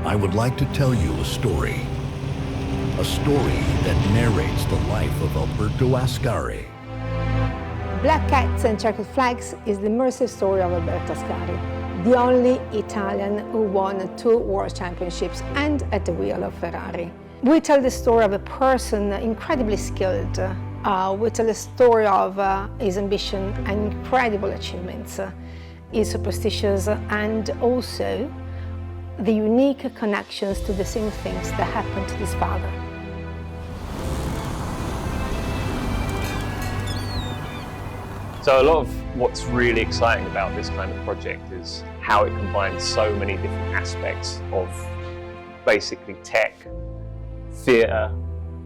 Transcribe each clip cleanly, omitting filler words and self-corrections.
I would like to tell you a story. A story that narrates the life of Alberto Ascari. Black Cats and Checkered Flags is the immersive story of Alberto Ascari, the only Italian who won 2 world championships and at the wheel of Ferrari. We tell the story of a person incredibly skilled. We tell the story of his ambition and incredible achievements, his superstitions, and also the unique connections to the same things that happened to his father. So a lot of what's really exciting about this kind of project is how it combines so many different aspects of basically tech, theatre,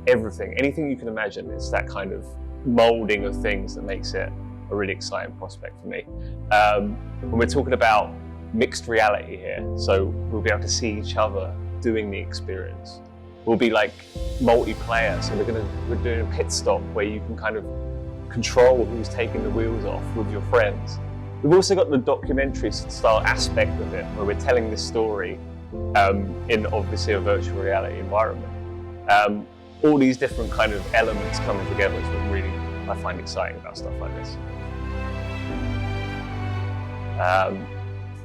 everything. Anything you can imagine, it's that kind of moulding of things that makes it a really exciting prospect for me. When we're talking about mixed reality here, so we'll be able to see each other doing the experience. We'll be like multiplayer, so we're doing a pit stop where you can kind of control who's taking the wheels off with your friends. We've also got the documentary style aspect of it, where we're telling this story in obviously a virtual reality environment. All these different kind of elements coming together is what really I find exciting about stuff like this.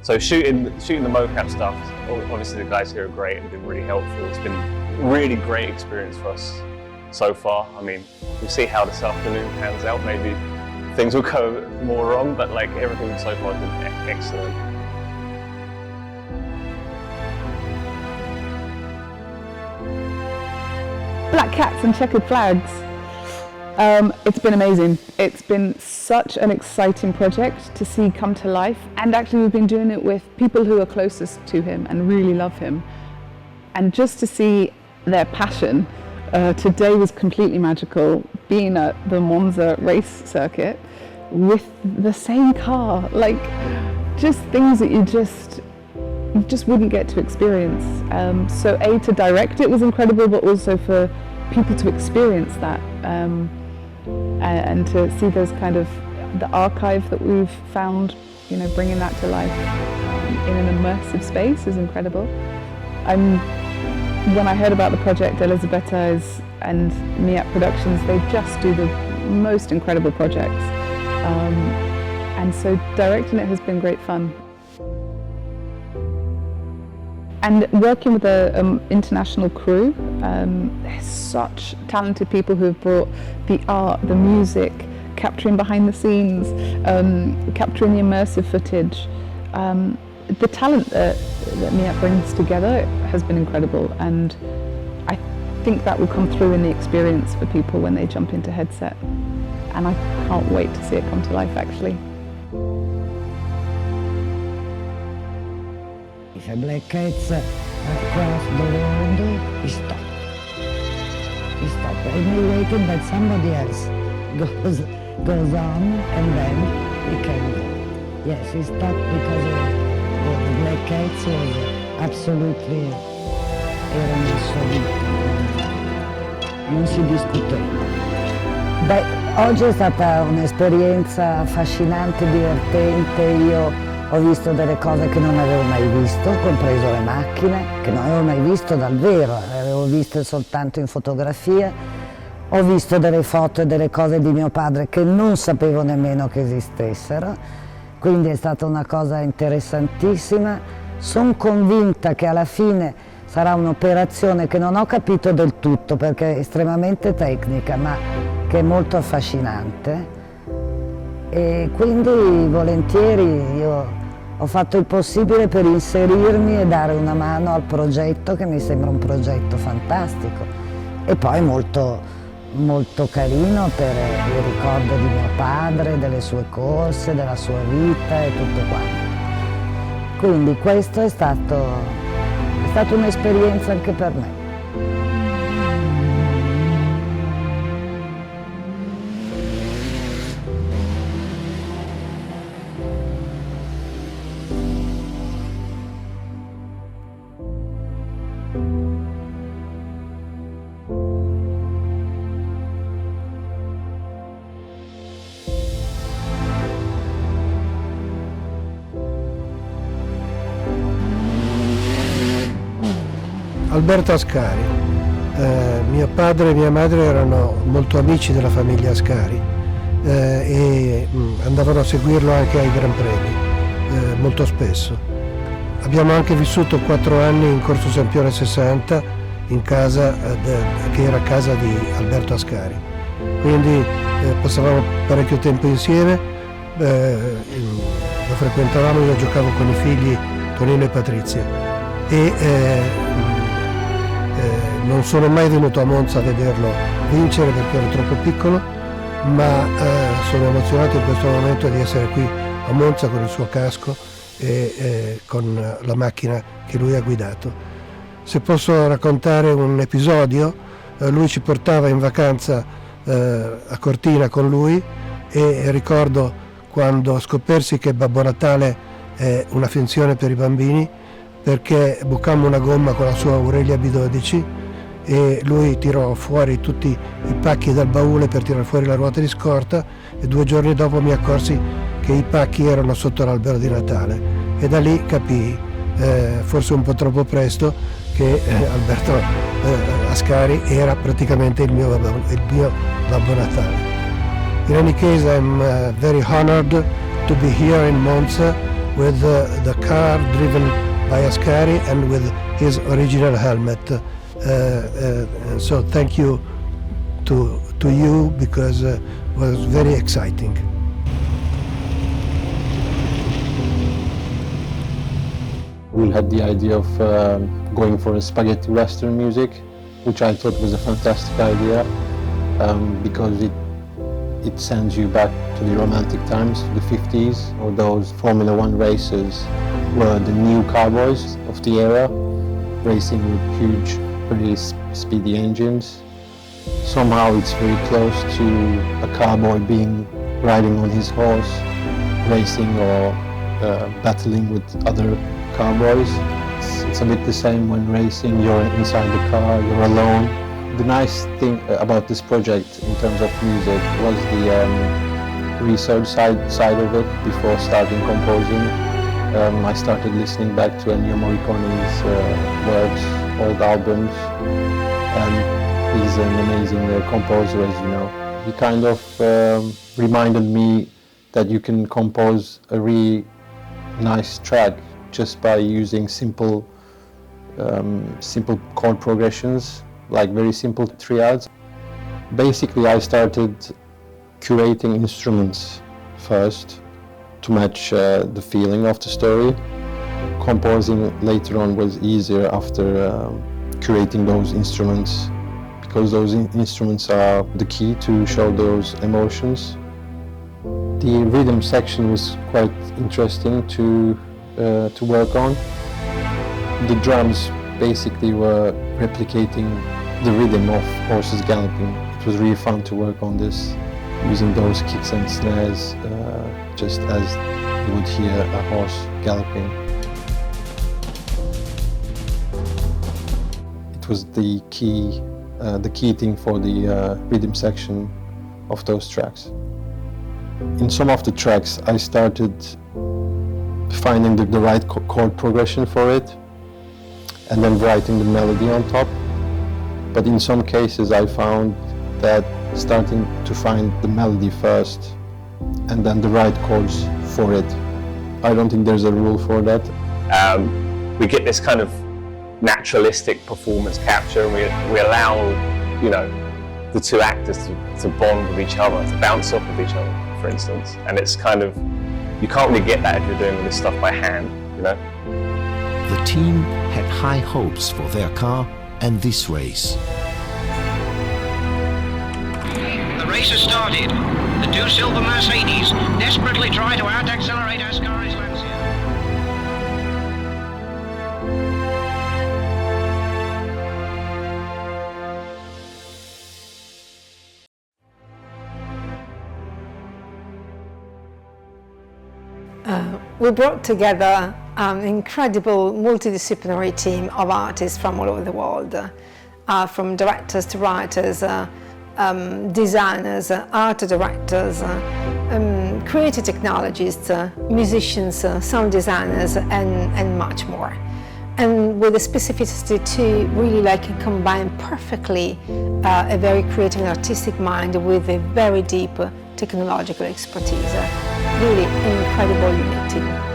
So shooting the mocap stuff, obviously the guys here are great and been really helpful. It's been a really great experience for us so far. I mean, we'll see how this afternoon pans out. Maybe things will go more wrong, but like everything so far has been excellent. Black Cats and Checkered Flags. It's been amazing. It's been such an exciting project to see come to life, and actually we've been doing it with people who are closest to him and really love him. And just to see their passion, today was completely magical, being at the Monza race circuit with the same car, like just things that you just wouldn't get to experience. So to direct it was incredible, but also for people to experience that and to see those kind of the archive that we've found, you know, bringing that to life in an immersive space is incredible. When I heard about the project, Elisabetta and Miat Productions, they just do the most incredible projects, and so directing it has been great fun. And working with an international crew, there's such talented people who have brought the art, the music, capturing behind the scenes, capturing the immersive footage. The talent that Miat brings together has been incredible, and I think that will come through in the experience for people when they jump into headset. And I can't wait to see it come to life, actually. If a black cat across the road, he stopped. He stopped. And he waited that somebody else goes on, and then he can go. Yes, he stopped because the black cats was absolutely, non si discuteva. Beh, oggi è stata un'esperienza affascinante, divertente. Io ho visto delle cose che non avevo mai visto, compreso le macchine, che non avevo mai visto dal vero, le avevo viste soltanto in fotografia. Ho visto delle foto e delle cose di mio padre che non sapevo nemmeno che esistessero, quindi è stata una cosa interessantissima. Sono convinta che alla fine sarà un'operazione che non ho capito del tutto perché è estremamente tecnica, ma che è molto affascinante. E quindi volentieri io ho fatto il possibile per inserirmi e dare una mano al progetto, che mi sembra un progetto fantastico e poi molto, molto carino per il ricordo di mio padre, delle sue corse, della sua vita e tutto quanto. Quindi questo è stata un'esperienza anche per me. Alberto Ascari. Mio padre e mia madre erano molto amici della famiglia Ascari e andavano a seguirlo anche ai Gran Premi, molto spesso. Abbiamo anche vissuto 4 anni in Corso Sempione 60 in casa che era casa di Alberto Ascari. Quindi passavamo parecchio tempo insieme, lo frequentavamo, io giocavo con i figli Tonino e Patrizia e non sono mai venuto a Monza a vederlo vincere perché ero troppo piccolo, ma sono emozionato in questo momento di essere qui a Monza con il suo casco e con la macchina che lui ha guidato. Se posso raccontare un episodio, lui ci portava in vacanza a Cortina con lui e ricordo quando scoppersi che Babbo Natale è una finzione per i bambini, perché bucammo una gomma con la sua Aurelia B12 e lui tirò fuori tutti i pacchi dal baule per tirare fuori la ruota di scorta e 2 giorni dopo mi accorsi che i pacchi erano sotto l'albero di Natale e da lì capii, forse un po' troppo presto, che Alberto Ascari era praticamente il mio Babbo Natale. In any case, I'm very honored to be here in Monza with the car driven by Ascari and with his original helmet. So thank you to you because it was very exciting. We had the idea of going for a spaghetti western music, which I thought was a fantastic idea because it sends you back to the romantic times, the 50s, or those Formula One races were the new cowboys of the era, racing with huge, very speedy engines. Somehow it's very close to a cowboy riding on his horse, racing or battling with other cowboys. It's a bit the same when racing, you're inside the car, you're alone. The nice thing about this project in terms of music was the research side of it before starting composing. I started listening back to Ennio Morricone's works, old albums, and he's an amazing composer, as you know. He kind of reminded me that you can compose a really nice track just by using simple chord progressions, like very simple triads. Basically, I started curating instruments first to match the feeling of the story. Composing later on was easier after curating those instruments, because those instruments are the key to show those emotions. The rhythm section was quite interesting to work on. The drums basically were replicating the rhythm of horses galloping. It was really fun to work on this, using those kicks and snares just as you would hear a horse galloping. It was the key thing for the rhythm section of those tracks. In some of the tracks I started finding the right chord progression for it and then writing the melody on top. But in some cases I found that starting to find the melody first and then the right chords for it. I don't think there's a rule for that. We get this kind of naturalistic performance capture, and we allow, you know, the two actors to bond with each other, to bounce off of each other, for instance. And it's kind of, you can't really get that if you're doing all this stuff by hand, you know. The team had high hopes for their car and this race. The race has started. The two silver Mercedes desperately try to out-accelerate Ascari's Lancia. We brought together an incredible multidisciplinary team of artists from all over the world, from directors to writers, designers, art directors, creative technologists, musicians, sound designers, and much more. and with the specificity to really like combine perfectly a very creative and artistic mind with a very deep technological expertise. Really an incredible unity.